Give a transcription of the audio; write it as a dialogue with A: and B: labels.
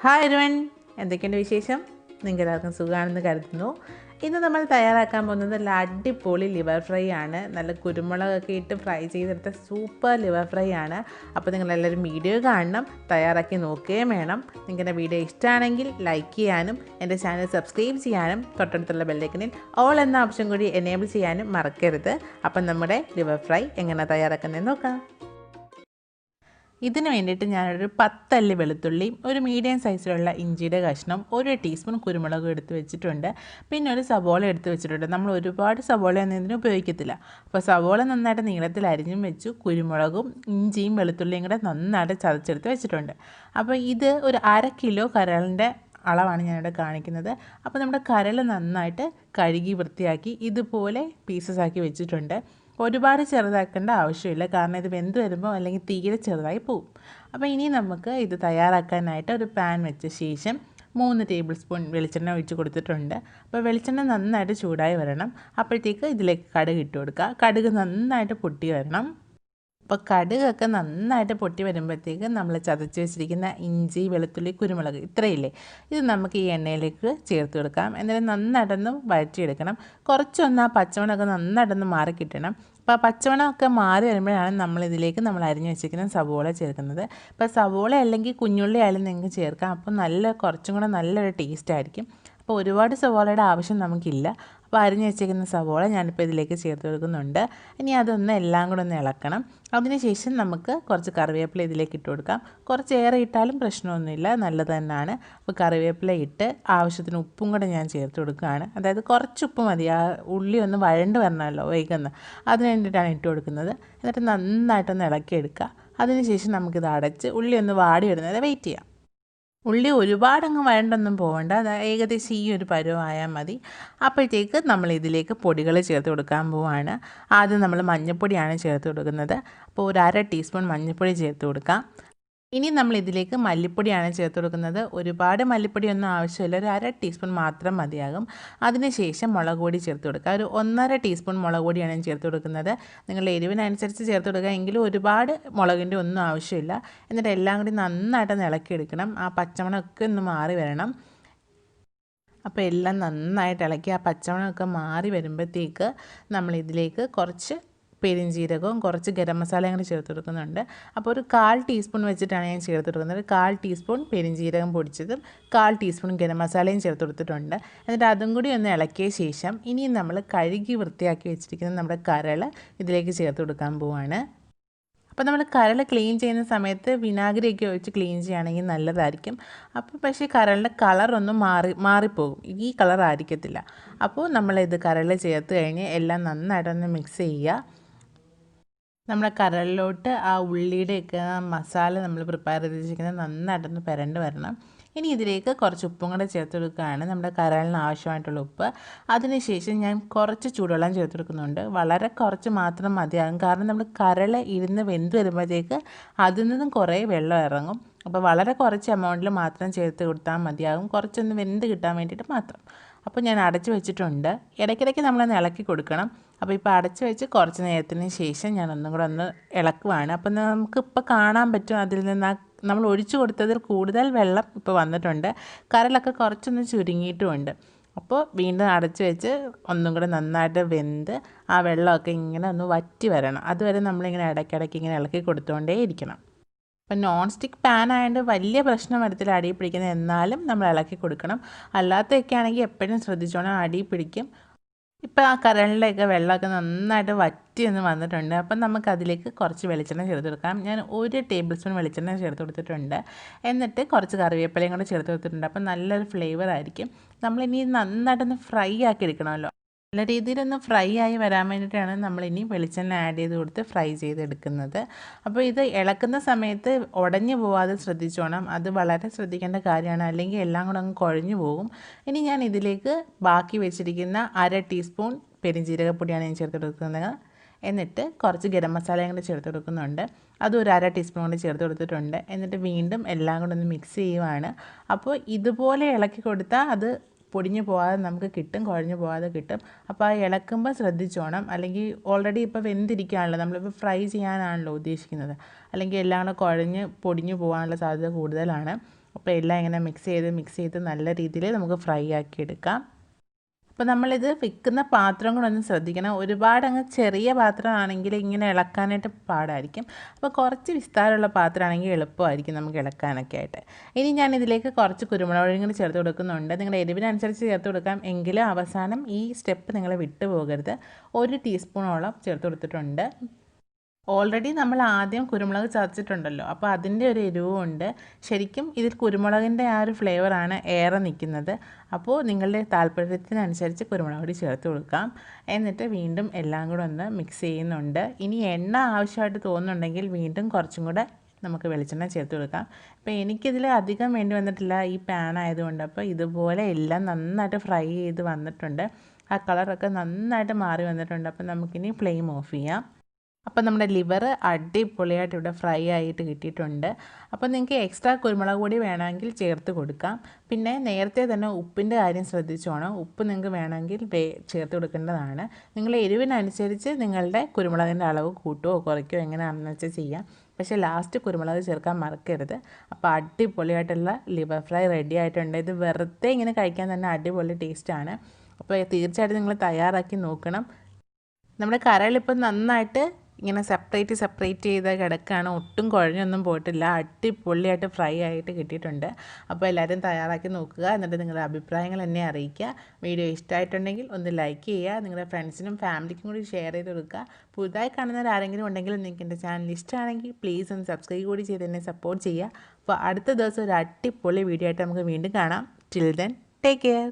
A: Hi everyone, എന്തൊക്കെയുണ്ട് വിശേഷം? നിങ്ങൾക്ക് എല്ലാവർക്കും സുഖമാണെന്ന് കരുതുന്നു. ഇന്ന് നമ്മൾ തയ്യാറാക്കാൻ പോകുന്നത് നല്ല അടിപൊളി ലിവർ ഫ്രൈ ആണ്. നല്ല കുരുമുളകൊക്കെ ഇട്ട് ഫ്രൈ ചെയ്തെടുത്ത സൂപ്പർ ലിവർ ഫ്രൈ ആണ്. അപ്പോൾ നിങ്ങളെല്ലാവരും വീഡിയോ കാണണം, തയ്യാറാക്കി നോക്കുകയും വേണം. നിങ്ങളുടെ വീഡിയോ ഇഷ്ടമാണെങ്കിൽ ലൈക്ക് ചെയ്യാനും എൻ്റെ ചാനൽ സബ്സ്ക്രൈബ് ചെയ്യാനും തൊട്ടടുത്തുള്ള ബെല്ലൈക്കനിൽ ഓൾ എന്ന ഓപ്ഷൻ കൂടി എനേബിൾ ചെയ്യാനും മറക്കരുത്. അപ്പം നമ്മുടെ ലിവർ ഫ്രൈ എങ്ങനെ തയ്യാറാക്കുന്നതെന്ന് നോക്കാം. ഇതിന് വേണ്ടിയിട്ട് ഞാനൊരു 10 അല്ലി വെളുത്തുള്ളിയും ഒരു മീഡിയം സൈസിലുള്ള ഇഞ്ചിയുടെ കഷ്ണം, 1 ടീസ്പൂൺ കുരുമുളകും എടുത്ത് വെച്ചിട്ടുണ്ട്. പിന്നെ ഒരു സവോള എടുത്ത് വെച്ചിട്ടുണ്ട്. നമ്മൾ ഒരുപാട് സവോളയൊന്നും ഇതിന് ഉപയോഗിക്കത്തില്ല. അപ്പോൾ സവോള നന്നായിട്ട് നീളത്തിൽ അരിഞ്ഞും വെച്ചു. കുരുമുളകും ഇഞ്ചിയും വെളുത്തുള്ളിയും കൂടെ നന്നായിട്ട് ചതച്ചെടുത്ത് വെച്ചിട്ടുണ്ട്. അപ്പോൾ ഇത് ഒരു 1/2 കിലോ കരളിൻ്റെ അളവാണ് ഞാനിവിടെ കാണിക്കുന്നത്. അപ്പോൾ നമ്മുടെ കരൾ നന്നായിട്ട് കഴുകി വൃത്തിയാക്കി ഇതുപോലെ പീസസ് ആക്കി വെച്ചിട്ടുണ്ട്. ഒരുപാട് ചെറുതാക്കേണ്ട ആവശ്യമില്ല, കാരണം ഇത് വെന്ത് വരുമ്പോൾ അല്ലെങ്കിൽ തീരെ ചെറുതായി പോകും. അപ്പോൾ ഇനി നമുക്ക് ഇത് തയ്യാറാക്കാനായിട്ട് ഒരു പാൻ വെച്ച ശേഷം 3 ടേബിൾ സ്പൂൺ വെളിച്ചെണ്ണ ഒഴിച്ച് കൊടുത്തിട്ടുണ്ട്. അപ്പോൾ വെളിച്ചെണ്ണ നന്നായിട്ട് ചൂടായി വരണം. അപ്പോഴത്തേക്ക് ഇതിലേക്ക് കടുക് ഇട്ട് കൊടുക്കുക. കടുക് നന്നായിട്ട് പൊട്ടി വരണം. അപ്പോൾ കടുകൊക്കെ നന്നായിട്ട് പൊട്ടി വരുമ്പോഴത്തേക്ക് നമ്മൾ ചതച്ച് വെച്ചിരിക്കുന്ന ഇഞ്ചി, വെളുത്തുള്ളി, കുരുമുളക് ഇത്രയില്ലേ, ഇത് നമുക്ക് ഈ എണ്ണയിലേക്ക് ചേർത്ത് കൊടുക്കാം. എന്നിട്ട് നന്നായിട്ടൊന്ന് വഴറ്റിയെടുക്കണം. കുറച്ചൊന്ന് ആ പച്ചമണമൊക്കെ നന്നായിട്ടൊന്ന് മാറി കിട്ടണം. അപ്പോൾ ആ പച്ചമണമൊക്കെ മാറി വരുമ്പോഴാണ് നമ്മളിതിലേക്ക് നമ്മൾ അരിഞ്ഞ് വെച്ചിരിക്കുന്ന സവോള ചേർക്കുന്നത്. ഇപ്പോൾ സവോള അല്ലെങ്കിൽ കുഞ്ഞുള്ളി ആയാലും നിങ്ങൾക്ക് ചേർക്കാം. അപ്പോൾ കുറച്ചും കൂടെ നല്ലൊരു ടേസ്റ്റ് ആയിരിക്കും. അപ്പോൾ ഒരുപാട് സവോളയുടെ ആവശ്യം നമുക്കില്ല. അപ്പോൾ അരിഞ്ഞ് വെച്ചിരിക്കുന്ന സവോള ഞാനിപ്പോൾ ഇതിലേക്ക് ചേർത്ത് കൊടുക്കുന്നുണ്ട്. ഇനി അതൊന്ന് എല്ലാം കൂടെ ഒന്ന് ഇളക്കണം. അതിനുശേഷം നമുക്ക് കുറച്ച് കറിവേപ്പില ഇതിലേക്ക് ഇട്ട് കൊടുക്കാം. കുറച്ച് ഏറെ ഇട്ടാലും പ്രശ്നമൊന്നുമില്ല, നല്ലത് തന്നെയാണ്. അപ്പോൾ കറിവേപ്പില ഇട്ട് ആവശ്യത്തിന് ഉപ്പും കൂടെ ഞാൻ ചേർത്ത് കൊടുക്കുകയാണ്. അതായത് കുറച്ച് ഉപ്പ് മതി, ആ ഉള്ളി ഒന്ന് വഴണ്ട് വരണമല്ലോ വൈകുന്ന, അതിന് വേണ്ടിയിട്ടാണ് ഇട്ട് കൊടുക്കുന്നത്. എന്നിട്ട് നന്നായിട്ടൊന്ന് ഇളക്കിയെടുക്കുക. അതിനുശേഷം നമുക്കിത് അടച്ച് ഉള്ളി ഒന്ന് വാടി വരുന്നത് വെയിറ്റ് ചെയ്യാം. ഉള്ളി ഒരുപാടങ്ങ് വഴണ്ടൊന്നും പോകണ്ട, അത് ഏകദേശം ഈ ഒരു പരുവമായാൽ മതി. അപ്പോഴത്തേക്ക് നമ്മൾ ഇതിലേക്ക് പൊടികൾ ചേർത്ത് കൊടുക്കാൻ പോവുകയാണ്. ആദ്യം നമ്മൾ മഞ്ഞൾപ്പൊടിയാണ് ചേർത്ത് കൊടുക്കുന്നത്. അപ്പോൾ ഒരു 1/2 ടീസ്പൂൺ മഞ്ഞൾപ്പൊടി ചേർത്ത് കൊടുക്കാം. ഇനി നമ്മൾ ഇതിലേക്ക് മല്ലിപ്പൊടിയാണ് ചേർത്ത് കൊടുക്കുന്നത്. ഒരുപാട് മല്ലിപ്പൊടിയൊന്നും ആവശ്യമില്ല, ഒരു 1/2 ടീസ്പൂൺ മാത്രം മതിയാകും. അതിനുശേഷം മുളക് പൊടി ചേർത്ത് കൊടുക്കുക. ഒരു 1/2 ടീസ്പൂൺ മുളക് പൊടിയാണ് ഞാൻ ചേർത്ത് കൊടുക്കുന്നത്. നിങ്ങളുടെ എരിവിനനുസരിച്ച് ചേർത്ത് കൊടുക്കുക, എങ്കിലും ഒരുപാട് മുളകിൻ്റെ ഒന്നും ആവശ്യമില്ല. എന്നിട്ട് എല്ലാം കൂടി നന്നായിട്ട് ഇളക്കിയെടുക്കണം. ആ പച്ചമണമൊക്കെ ഒന്ന് മാറി വരണം. അപ്പോൾ എല്ലാം നന്നായിട്ട് ഇളക്കി ആ പച്ചമണമൊക്കെ മാറി വരുമ്പോഴത്തേക്ക് നമ്മളിതിലേക്ക് കുറച്ച് പെരിഞ്ജീരകവും കുറച്ച് ഗരം മസാലയും കൂടി ചേർത്ത് കൊടുക്കുന്നുണ്ട്. അപ്പോൾ ഒരു 1/4 ടീസ്പൂൺ വെച്ചിട്ടാണ് ഞാൻ ചേർത്ത് കൊടുക്കുന്നത്. 1/4 ടീസ്പൂൺ പെരിഞ്ജീരകം പൊടിച്ചതും 1/4 ടീസ്പൂൺ ഗരം മസാലയും ചേർത്ത് കൊടുത്തിട്ടുണ്ട്. എന്നിട്ട് അതും കൂടി ഒന്ന് ഇളക്കിയ ശേഷം ഇനി നമ്മൾ കഴുകി വൃത്തിയാക്കി വെച്ചിരിക്കുന്ന നമ്മുടെ കരൾ ഇതിലേക്ക് ചേർത്ത് കൊടുക്കാൻ പോവുകയാണ്. അപ്പോൾ നമ്മൾ കരൾ ക്ലീൻ ചെയ്യുന്ന സമയത്ത് വിനാഗിരിയൊക്കെ ഒഴിച്ച് ക്ലീൻ ചെയ്യുകയാണെങ്കിൽ നല്ലതായിരിക്കും. അപ്പോൾ പക്ഷേ കരളിൻ്റെ കളറൊന്നും മാറിപ്പോകും, ഈ കളർ ആയിരിക്കത്തില്ല. അപ്പോൾ നമ്മളിത് കരൾ ചേർത്ത് കഴിഞ്ഞ് എല്ലാം നന്നായിട്ടൊന്ന് മിക്സ് ചെയ്യുക. നമ്മുടെ കരളിലോട്ട് ആ ഉള്ളിയുടെയൊക്കെ മസാല നമ്മൾ പ്രിപ്പയർ ചെയ്ത് വെച്ചിരിക്കുന്നത് നന്നായിട്ടൊന്ന് പുരണ്ട് വരണം. ഇനി ഇതിലേക്ക് കുറച്ച് ഉപ്പും കൂടെ ചേർത്ത് കൊടുക്കുകയാണ്, നമ്മുടെ കരളിന് ആവശ്യമായിട്ടുള്ള ഉപ്പ്. അതിനുശേഷം ഞാൻ കുറച്ച് ചൂടുവെള്ളം ചേർത്ത് കൊടുക്കുന്നുണ്ട്. വളരെ കുറച്ച് മാത്രം മതിയാകും, കാരണം നമ്മൾ കരൾ ഇരുന്ന് വെന്ത് വരുമ്പോഴത്തേക്ക് അതിൽ നിന്നും കുറേ വെള്ളം ഇറങ്ങും. അപ്പോൾ വളരെ കുറച്ച് എമൗണ്ടിൽ മാത്രം ചേർത്ത് കൊടുത്താൽ മതിയാകും, കുറച്ചൊന്ന് വെന്ത് കിട്ടാൻ വേണ്ടിയിട്ട് മാത്രം. അപ്പോൾ ഞാൻ അടച്ച് വെച്ചിട്ടുണ്ട്. ഇടയ്ക്കിടയ്ക്ക് നമ്മളൊന്ന് ഇളക്കി കൊടുക്കണം. അപ്പോൾ ഇപ്പോൾ അടച്ച് വെച്ച് കുറച്ച് നേരത്തിന് ശേഷം ഞാൻ ഒന്നും കൂടെ ഒന്ന് ഇളക്കുവാണ്. അപ്പോൾ നമുക്കിപ്പോൾ കാണാൻ പറ്റും അതിൽ നിന്ന് നമ്മൾ ഒഴിച്ചു കൊടുത്തതിൽ കൂടുതൽ വെള്ളം ഇപ്പോൾ വന്നിട്ടുണ്ട്. കരളൊക്കെ കുറച്ചൊന്ന് ചുരുങ്ങിയിട്ടുമുണ്ട്. അപ്പോൾ വീണ്ടും അടച്ച് വെച്ച് ഒന്നും കൂടെ നന്നായിട്ട് വെന്ത് ആ വെള്ളമൊക്കെ ഇങ്ങനെ ഒന്ന് വറ്റി വരണം. അതുവരെ നമ്മളിങ്ങനെ ഇടയ്ക്കിടയ്ക്ക് ഇങ്ങനെ ഇളക്കി കൊടുത്തുകൊണ്ടേ ഇരിക്കണം. അപ്പം നോൺ സ്റ്റിക്ക് പാൻ ആയതുകൊണ്ട് വലിയ പ്രശ്നം വരത്തില്ല അടി പിടിക്കുന്നത്, എന്നാലും നമ്മൾ ഇളക്കി കൊടുക്കണം. അല്ലാത്തതൊക്കെ ആണെങ്കിൽ എപ്പോഴും ശ്രദ്ധിച്ചോണം, അടി പിടിക്കും. ഇപ്പോൾ ആ കരളിലേക്ക് വെള്ളമൊക്കെ നന്നായിട്ട് വറ്റി ഒന്ന് വന്നിട്ടുണ്ട്. അപ്പം നമുക്കതിലേക്ക് കുറച്ച് വെളിച്ചെണ്ണ ചേർത്ത് കൊടുക്കാം. ഞാൻ 1 ടേബിൾ സ്പൂൺ വെളിച്ചെണ്ണ ചേർത്ത് കൊടുത്തിട്ടുണ്ട്. എന്നിട്ട് കുറച്ച് കറിവേപ്പിലയും കൂടെ ചേർത്ത് കൊടുത്തിട്ടുണ്ട്. അപ്പം നല്ലൊരു ഫ്ലേവർ ആയിരിക്കും. നമ്മളിനി നന്നായിട്ടൊന്ന് ഫ്രൈ ആക്കി എടുക്കണമല്ലോ. നല്ല രീതിയിലൊന്ന് ഫ്രൈ ആയി വരാൻ വേണ്ടിയിട്ടാണ് നമ്മളിനി വെളിച്ചെണ്ണ ആഡ് ചെയ്ത് കൊടുത്ത് ഫ്രൈ ചെയ്തെടുക്കുന്നത്. അപ്പോൾ ഇത് ഇളക്കുന്ന സമയത്ത് ഉടഞ്ഞു പോവാതെ ശ്രദ്ധിച്ചോണം, അത് വളരെ ശ്രദ്ധിക്കേണ്ട കാര്യമാണ്, അല്ലെങ്കിൽ എല്ലാം കൂടെ അങ്ങ് കുഴഞ്ഞു പോകും. ഇനി ഞാൻ ഇതിലേക്ക് ബാക്കി വെച്ചിരിക്കുന്ന 1/2 ടീസ്പൂൺ പെരിഞ്ജീരകപ്പൊടിയാണ് ഞാൻ ചേർത്ത് കൊടുക്കുന്നത്. എന്നിട്ട് കുറച്ച് ഗരം മസാലയും കൂടെ ചേർത്ത് കൊടുക്കുന്നുണ്ട്. അതും ഒരു 1/2 ടീസ്പൂൺ കൊണ്ട് ചേർത്ത് കൊടുത്തിട്ടുണ്ട്. എന്നിട്ട് വീണ്ടും എല്ലാം കൂടെ ഒന്ന് മിക്സ് ചെയ്യുവാണ്. അപ്പോൾ ഇതുപോലെ ഇളക്കി കൊടുത്താൽ അത് പൊടിഞ്ഞു പോകാതെ നമുക്ക് കിട്ടും, കുഴഞ്ഞു പോകാതെ കിട്ടും. അപ്പോൾ ആ ഇളക്കുമ്പോൾ ശ്രദ്ധിച്ചോണം, അല്ലെങ്കിൽ ഓൾറെഡി ഇപ്പോൾ വെന്തിരിക്കുകയാണല്ലോ, നമ്മളിപ്പോൾ ഫ്രൈ ചെയ്യാനാണല്ലോ ഉദ്ദേശിക്കുന്നത്, അല്ലെങ്കിൽ എല്ലാം കൂടെ കുഴഞ്ഞ് പൊടിഞ്ഞു പോകാനുള്ള സാധ്യത കൂടുതലാണ്. അപ്പോൾ എല്ലാം ഇങ്ങനെ മിക്സ് ചെയ്ത് നല്ല രീതിയിൽ നമുക്ക് ഫ്രൈ ആക്കി എടുക്കാം. അപ്പോൾ നമ്മളിത് വെക്കുന്ന പാത്രം കൂടെ ഒന്ന് ശ്രദ്ധിക്കണം. ഒരുപാട് അങ്ങ് ചെറിയ പാത്രമാണെങ്കിൽ ഇങ്ങനെ ഇളക്കാനായിട്ട് പാടായിരിക്കും. അപ്പോൾ കുറച്ച് വിസ്താരമുള്ള പാത്രമാണെങ്കിൽ എളുപ്പമായിരിക്കും നമുക്ക് ഇളക്കാനൊക്കെ ആയിട്ട്. ഇനി ഞാൻ ഇതിലേക്ക് കുറച്ച് കുരുമുളക് പൊടിയും കൂടി ചേർത്ത് കൊടുക്കുന്നുണ്ട്. നിങ്ങളുടെ എരിവിനനുസരിച്ച് ചേർത്ത് കൊടുക്കാം. എങ്കിലും അവസാനം ഈ സ്റ്റെപ്പ് നിങ്ങൾ വിട്ടു പോകരുത്. 1 ടീസ്പൂണോളം ചേർത്ത് കൊടുത്തിട്ടുണ്ട്. ഓൾറെഡി നമ്മൾ ആദ്യം കുരുമുളക് ചതച്ചിട്ടുണ്ടല്ലോ, അപ്പോൾ അതിൻ്റെ ഒരു എരിവുമുണ്ട്. ശരിക്കും ഇതിൽ കുരുമുളകിൻ്റെ ആ ഒരു ഫ്ലേവറാണ് ഏറെ നിൽക്കുന്നത്. അപ്പോൾ നിങ്ങളുടെ താല്പര്യത്തിനനുസരിച്ച് കുരുമുളക് പൊടി ചേർത്ത് കൊടുക്കാം. എന്നിട്ട് വീണ്ടും എല്ലാം കൂടെ ഒന്ന് മിക്സ് ചെയ്യുന്നുണ്ട്. ഇനി എണ്ണ ആവശ്യമായിട്ട് തോന്നുന്നുണ്ടെങ്കിൽ വീണ്ടും കുറച്ചും കൂടെ നമുക്ക് വെളിച്ചെണ്ണ ചേർത്ത് കൊടുക്കാം. അപ്പോൾ എനിക്കിതിൽ അധികം വേണ്ടി വന്നിട്ടില്ല, ഈ പാൻ ആയതുകൊണ്ട്. അപ്പോൾ ഇതുപോലെ എല്ലാം നന്നായിട്ട് ഫ്രൈ ചെയ്ത് വന്നിട്ടുണ്ട്. ആ കളറൊക്കെ നന്നായിട്ട് മാറി വന്നിട്ടുണ്ട്. അപ്പോൾ നമുക്കിനി ഫ്ലെയിം ഓഫ് ചെയ്യാം. അപ്പോൾ നമ്മുടെ ലിവർ അടിപൊളിയായിട്ട് ഇവിടെ ഫ്രൈ ആയിട്ട് കിട്ടിയിട്ടുണ്ട്. അപ്പോൾ നിങ്ങൾക്ക് എക്സ്ട്രാ കുരുമുളക് പൊടി വേണമെങ്കിൽ ചേർത്ത് കൊടുക്കാം. പിന്നെ നേരത്തെ തന്നെ ഉപ്പിൻ്റെ കാര്യം ശ്രദ്ധിച്ചോണം. ഉപ്പ് നിങ്ങൾക്ക് വേണമെങ്കിൽ ചേർത്ത് കൊടുക്കേണ്ടതാണ്. നിങ്ങളുടെ എരിവിനനുസരിച്ച് നിങ്ങളുടെ കുരുമുളകിൻ്റെ അളവ് കൂട്ടുകയോ കുറയ്ക്കുകയോ എങ്ങനെയാണെന്ന് വെച്ചാൽ ചെയ്യാം. പക്ഷേ ലാസ്റ്റ് കുരുമുളക് ചേർക്കാൻ മറക്കരുത്. അപ്പോൾ അടിപൊളിയായിട്ടുള്ള ലിവർ ഫ്രൈ റെഡി ആയിട്ടുണ്ട്. ഇത് വെറുതെ ഇങ്ങനെ കഴിക്കാൻ തന്നെ അടിപൊളി ടേസ്റ്റാണ്. അപ്പോൾ തീർച്ചയായിട്ടും നിങ്ങൾ തയ്യാറാക്കി നോക്കണം. നമ്മുടെ കരളിപ്പം നന്നായിട്ട് ഇങ്ങനെ സെപ്പറേറ്റ് ചെയ്ത് കിടക്കുകയാണ്. ഒട്ടും കുഴഞ്ഞൊന്നും പോയിട്ടില്ല. അടിപൊളിയായിട്ട് ഫ്രൈ ആയിട്ട് കിട്ടിയിട്ടുണ്ട്. അപ്പോൾ എല്ലാവരും തയ്യാറാക്കി നോക്കുക. എന്നിട്ട് നിങ്ങളുടെ അഭിപ്രായങ്ങൾ എന്നെ അറിയിക്കുക. വീഡിയോ ഇഷ്ടമായിട്ടുണ്ടെങ്കിൽ ഒന്ന് ലൈക്ക് ചെയ്യുക. നിങ്ങളുടെ ഫ്രണ്ട്സിനും ഫാമിലിക്കും കൂടി ഷെയർ ചെയ്ത് കൊടുക്കുക. പുതുതായി കാണുന്നവരാരെങ്കിലും ഉണ്ടെങ്കിൽ നിങ്ങൾക്ക് എൻ്റെ ചാനൽ ഇഷ്ടമാണെങ്കിൽ പ്ലീസ് ഒന്ന് സബ്സ്ക്രൈബ് കൂടി ചെയ്ത് എന്നെ സപ്പോർട്ട് ചെയ്യുക. അപ്പോൾ അടുത്ത ദിവസം ഒരു അടിപൊളി വീഡിയോ ആയിട്ട് നമുക്ക് വീണ്ടും കാണാം. Till then take care.